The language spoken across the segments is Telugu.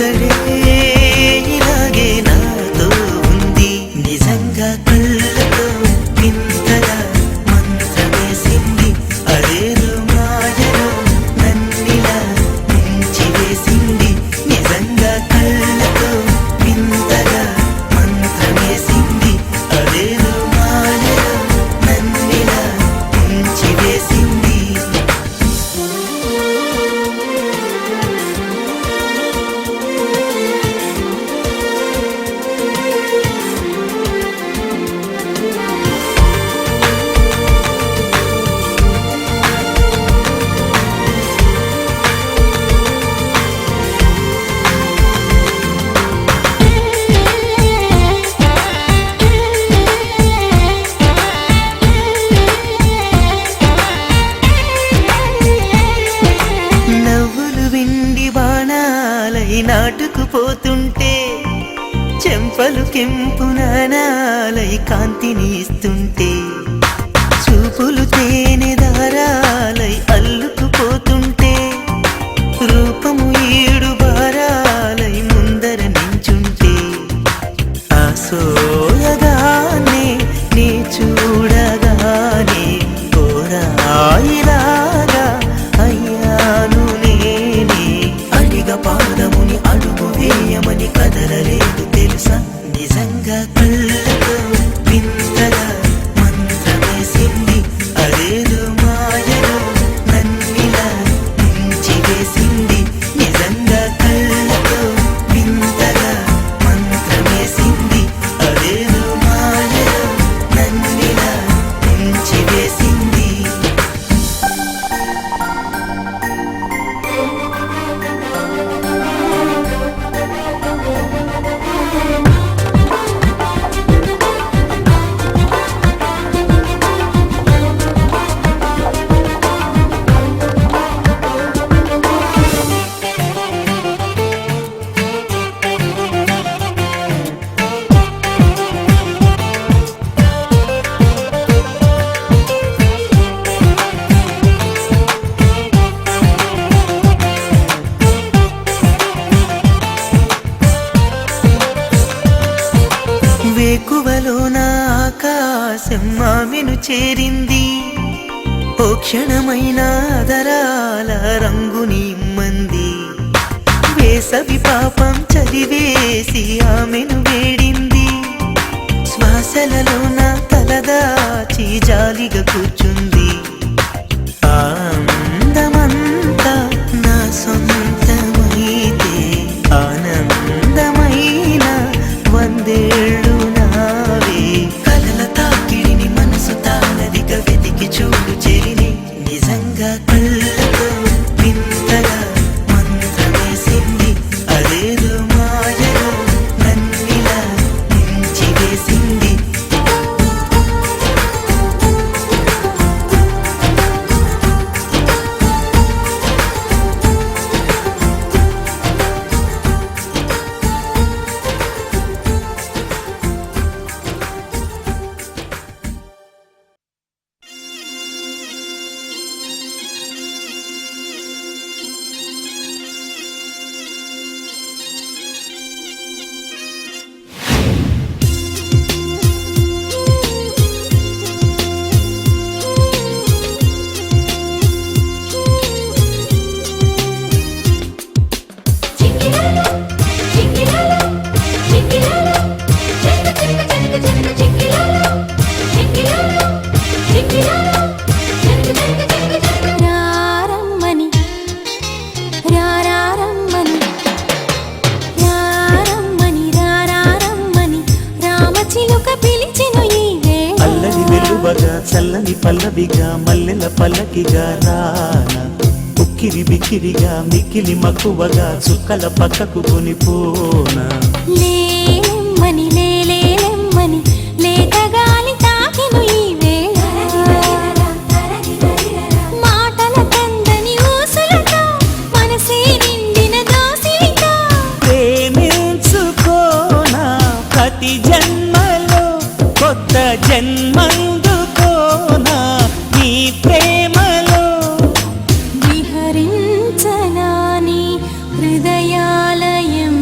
ఇక్కడే ఇలాగే నాతో ఉంది నిజంగా కళ్ళతో వింతగా మంత్రమేసింది అదేదో మాయలో నన్నిలా ముంచివేసింది నిజంగా కళ్ళతో వింతగా మంత్రమేసింది అదేదో మాయలో నన్నిలా ముంచివేసింది నవ్వులు విండి బాణాలై నాటుకుపోతుంటే చెంపలు కెంపు నాణాలై కాంతిని ఇస్తుంటే చూపులు తేనె దారాలై అల్లుకుపోతుంటే రూపము ఏడు బారాలై ముందర నించుంటే ఆ సోయగానే నీ చూడగానే కోరాయిలాగా అయ్యాను నేనే అడిగ పాదముని అడుగు వేయమని కదలలేదు తెలుసా నిజంగా కళ్ళతో వింతగా మంత్రమేసింది అదేదో మాయలో నన్నిలా ముంచివేసింది నిజంగా కళ్ళతో వింతగా మంత్రమేసింది అదేదో మాయలో నన్నిలా ముంచివేసింది వేకువలో నా ఆకాశం ఆమెను చేరింది ఓ క్షణమైన అదరాల రంగుని ఇమ్మంది వేసవి పాపం చదివేసి ఆమెను వేడింది శ్వాసలలో నా తలదాచి జాలిగా కూర్చుంది ఆ అందమంతా నా సొంతమైతే ఆనందమైన వందేళ్ళు నావే కలల తాకిడిని మనసు తానదిగా వెతికి చూడు చెరిని నిజంగా కళ్ళతో వింతగా మంత్రమేసింది అదేదో మాయలో నన్నిలా ముంచివేసింది చల్లని పల్లవిగా మల్లెల పల్లకిగా రానా ఉక్కిరి బిక్కిరిగా మిక్కిలి మక్కువగా చుక్కల పక్కకు కొనిపోనా లేలెమ్మని లేలేలెమ్మని లేతగాలి తాకిను ఈ వేళ మాటల కందని ఊసులతో మనసే నిండిన దోసిలితో ప్రేమించుకోనా ప్రతి జన్మలో కొత్త జన్మందుకోనా నీ ప్రేమలో విహరించనా నీ హృదయాలయం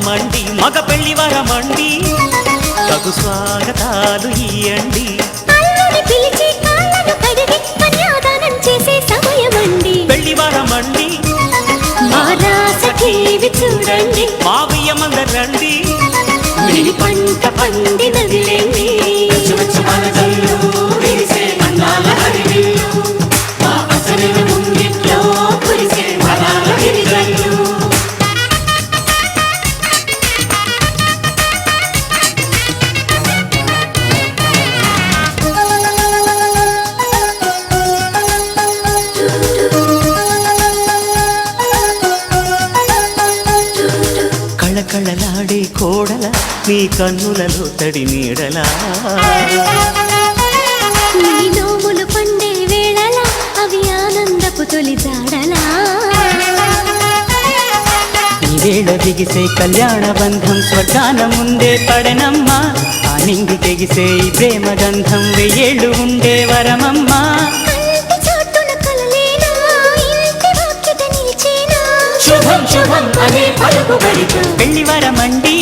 మండి మగ పెళ్లి వరమండి తగు స్వాగతాలు ఇయ్యండి అల్లుని పిలిచి కాళ్ళను కడిగి కన్యాదానం చేసే సమయమండి పెళ్లి వరమండి మా రాసఖీవి చూడండి మావియ్యమందరు రండి మిడి పంట పండినదిలేండి కళకళలాడే కోడల నీ కన్నులలో తడి నీడలా నీ నోములు పండే వేళలా అవి ఆనందపు తొలి జాడలా ఈ వేళ బిగిసే కళ్యాణ బంధం స్వర్గాన ముందే పడనమ్మా ఆ నింగి తెగిసే ఈ ప్రేమ గంధం వెయ్యేళ్ళు ఉండే వరమమ్మా శుభం శుభం అనే పలుకుబడితో పెళ్లి వరమండి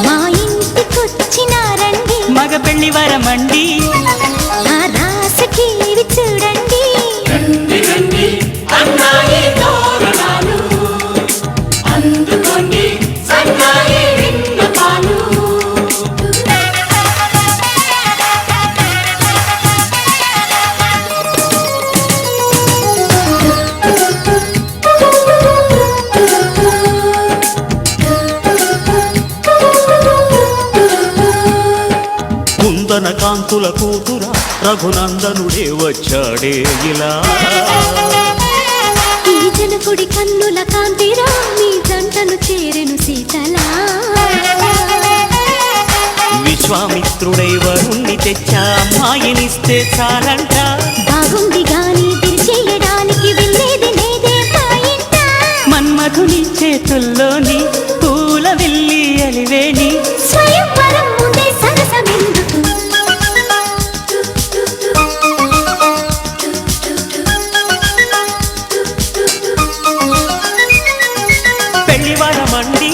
మా ఇంటికొచ్చినారండి మగ పెళ్లి వరమండి ఆ రాసఖీవి చూడండి అన్నాయి తోరణాలు అందుకోండి సన్నాయి విన్నపాలు కుందన కాంతుల కూతుర రఘునందనుడే వచ్చాడే ఇలా ఈ జనకుడి కన్నుల కాంతిరా మీ జంటను చేరెను సీతలా విశ్వామిత్రుడై వరుణ్ణి తెచ్చా అమ్మాయినిస్తే చాలంట బాగుంది గాని తిరిచేయడానికి వెళ్ళేది లేదే పాయింట మన్మధుని చేతుల్లోని పూల వెళ్ళి అలివేణి స్వయంవరం ముందే సరసమెందుకు పెళ్లి వరమండి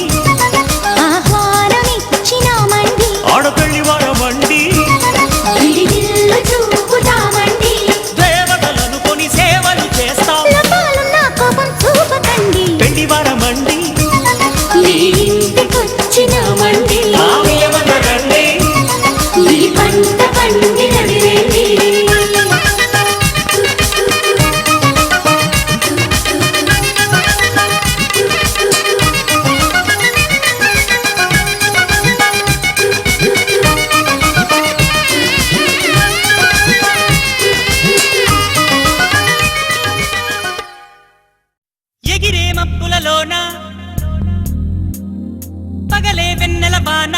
ఆహ్వానమిచ్చినామండి ఆడపెళ్లి వరమండి విడిదిల్లు చూపుతామండి దేవతలను కొని సేవలు చేస్తాం లోపాలున్న కోపం చూపకండి పెళ్లి వరమండి మీ ఇంటికొచ్చినామండి ఆవియమనరండి మీ పంట పండినదిలేండి ఎగిరే మప్పులలోన పగలే వెన్నెల బాన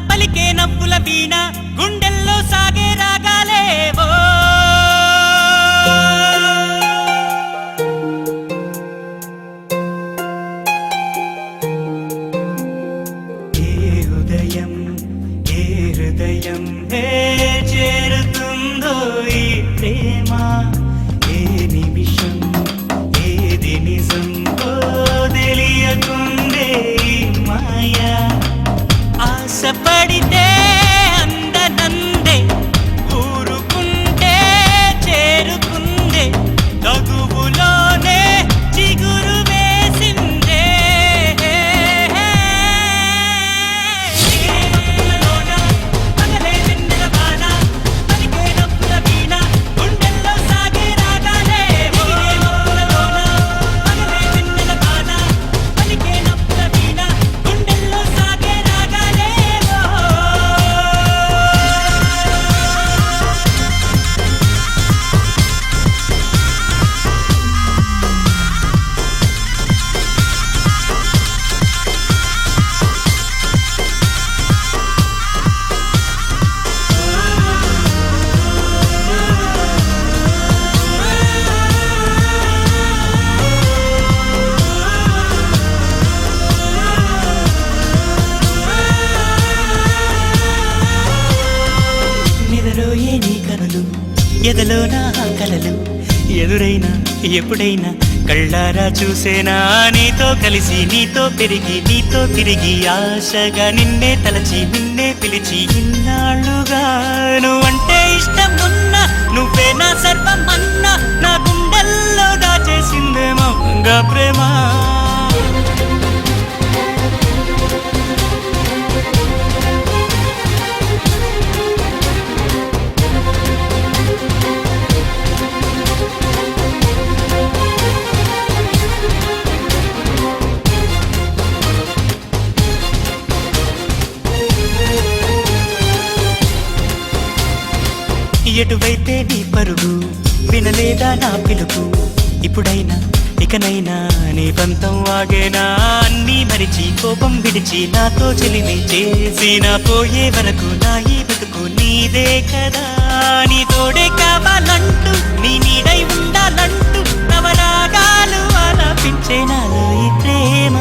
పలికే నవ్వుల వీణ గుండెల్లో సాగే రాగాలేవో ఏ హృదయం చేరుతుందో ఈ ప్రేమ ఏ నిమిషం ఏది నిజం తెలియకుండే ఈ మాయా ఆశపడితే అందనందే ఊరుకుంటే చేరుకుందే తగువులోనే చిగురు వేసిందే పగలే వెన్నెల బాణ పలికే నవ్వుల వీణ గుండెల్లో సాగే రాగాలే పగలే వెన్నెల బాణ పలికే నవ్వుల వీణ గుండెల్లో ఎదలో నా కలలు ఎదురైనా ఎప్పుడైనా కళ్ళారా చూసేనా నీతో కలిసి నీతో పెరిగి నీతో తిరిగి ఆశగా నిన్నే తలచి నిన్నే పిలిచి ఇన్నాళ్ళుగా నువ్వంటే ఇష్టం ఉన్నా నువ్వే నా సర్వం అన్నా నా గుండెల్లో దాచేసిందే మౌనంగా ప్రేమ ఎటువైతే నీ పరుగు వినలేదా నా పిలుపు ఇప్పుడైనా ఇకనైనా నీ పంతం ఆగేనా అన్నీ మరిచి కోపం విడిచి నాతో చెలిమి చేసి నా పోయే వరకు నా ఈ బతుకు నీదే కదా నీ తోడే కావాలంటూ నీ నీడై ఉండాలంటూ నవరాగాలు ఆలాపించే నాలో ఈ ప్రేమ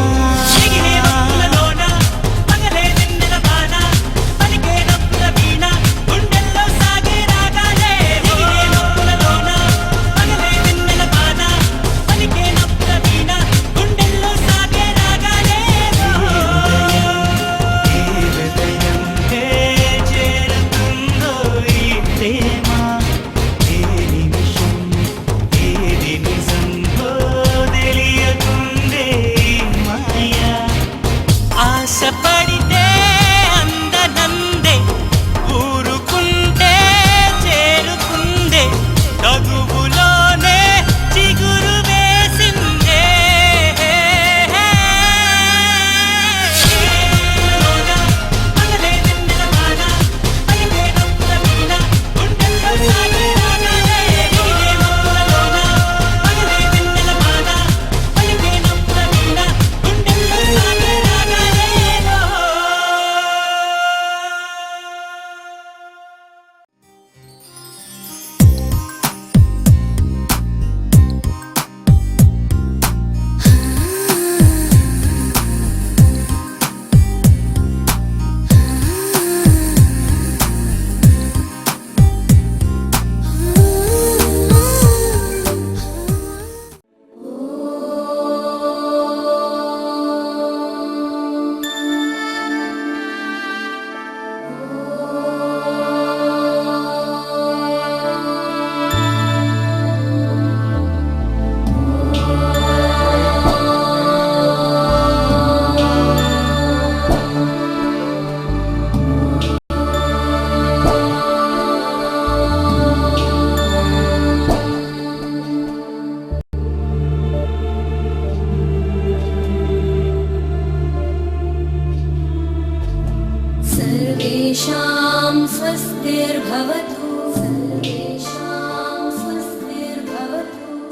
स्वस्तिर्भवतु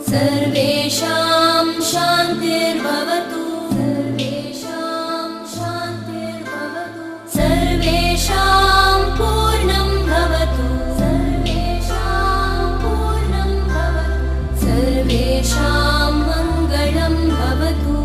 सर्वेषां शान्तिर्भवतु सर्वेषां पूर्णं भवतु सर्वेषां मङ्गलं भवतु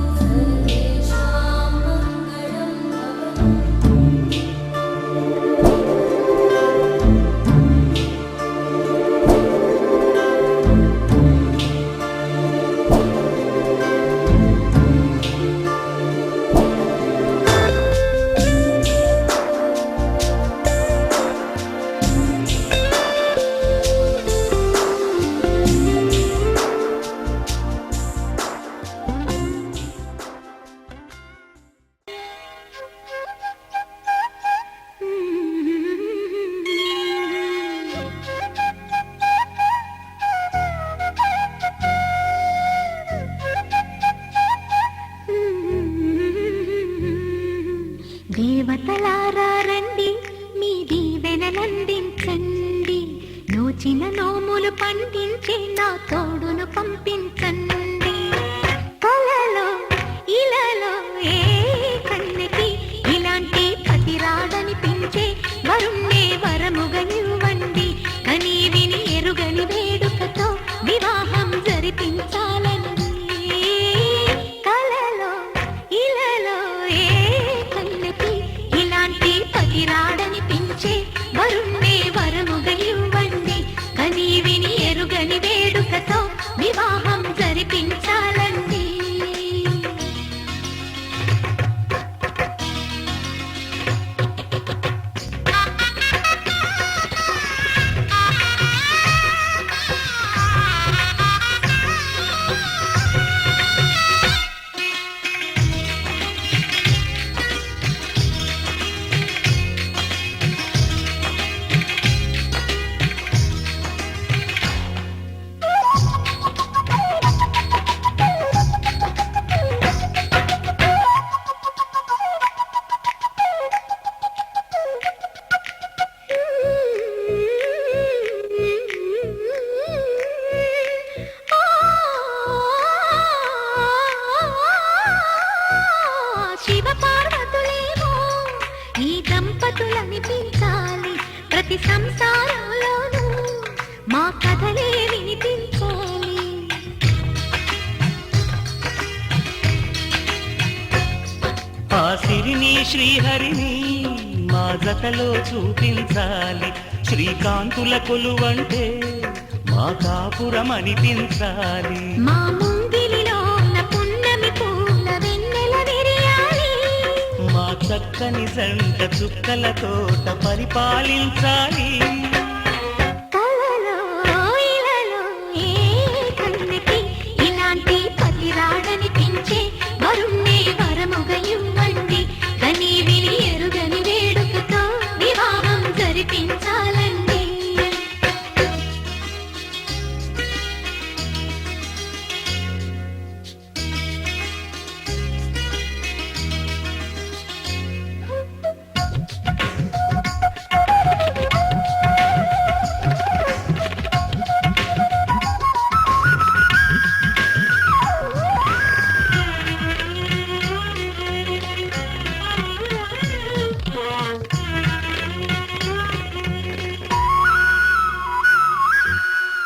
దేవతలారా రండి మీ దీవెనలందించండి నోచిన నోములు పండించే నా తోడును పంపించండి కలలో ఇలలో ఏ కన్నకి ఇలాంటి పతి రాడనిపించే వరుణ్ణే వరముగా ఇవ్వండి కని విని ఎరుగని వేడుకతో వివాహం జరిపించాలని రాడనిపించే వరుణ్ణే వరముగా ఇవ్వండి కని విని ప్రతి సంసారంలోనూ మా కథలే వినిపించాలి. ఆ సిరిని శ్రీహరిని మా జతలో చూపించాలి. శ్రీకాంతుల కొలువంటే మా కాపురం అనిపించాలి. మా ముంగిలిలో పున్నమి పూల వెన్నెల విరియాలి. మా చక్కని జంట చుక్కల తోట పరిపాలించాలి. కలలో ఇలలో ఏ కన్నెకి ఇలాంటి పతి రాడనిపించే వరుణ్ణే వరముగా ఇవ్వండి. కని విని ఎరుగని వేడుకతో వివాహం జరిపించాలండి.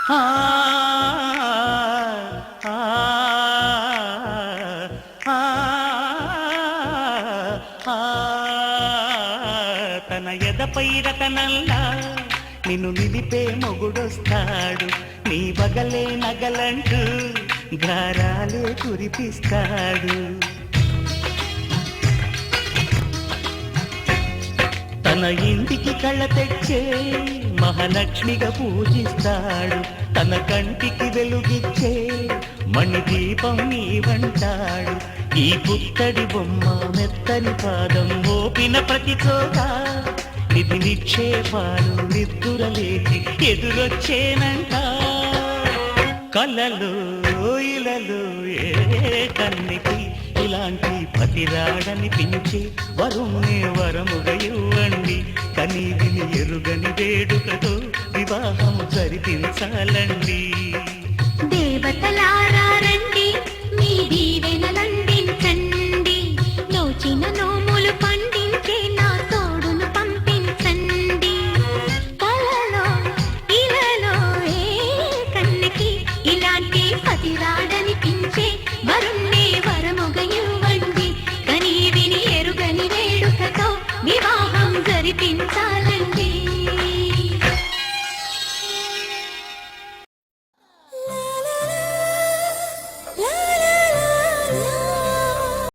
ఆ, ఆ, ఆ, ఆ, తన ఎదపై రతనల్లా నిన్ను నిలిపే మొగుడొస్తాడు. నీ బగలే నగలంటూ గారాలే కురిపిస్తాడు. తన ఇంటికి కళ్ళ తెచ్చే మహాలక్ష్మిగా పూజిస్తాడు. తన కంటికి వెలుగిచ్చే మణిదీపం నీవంటాడు. ఈ పుత్తడి బొమ్మ మెత్తని పాదం మోపిన ప్రతి చోట నిధి నిక్షేపాలు నిద్దురలేచి ఎదురొచ్చేనంట. కలలో ఇలలో ఏ కన్నికి ఇలాంటి పతి రాడనిపించి వరుణ్ణే వరముగా ఇవ్వండి. కని విని ఎరుగని వేడుకతో వివాహం జరిపించాలండి. దేవతలా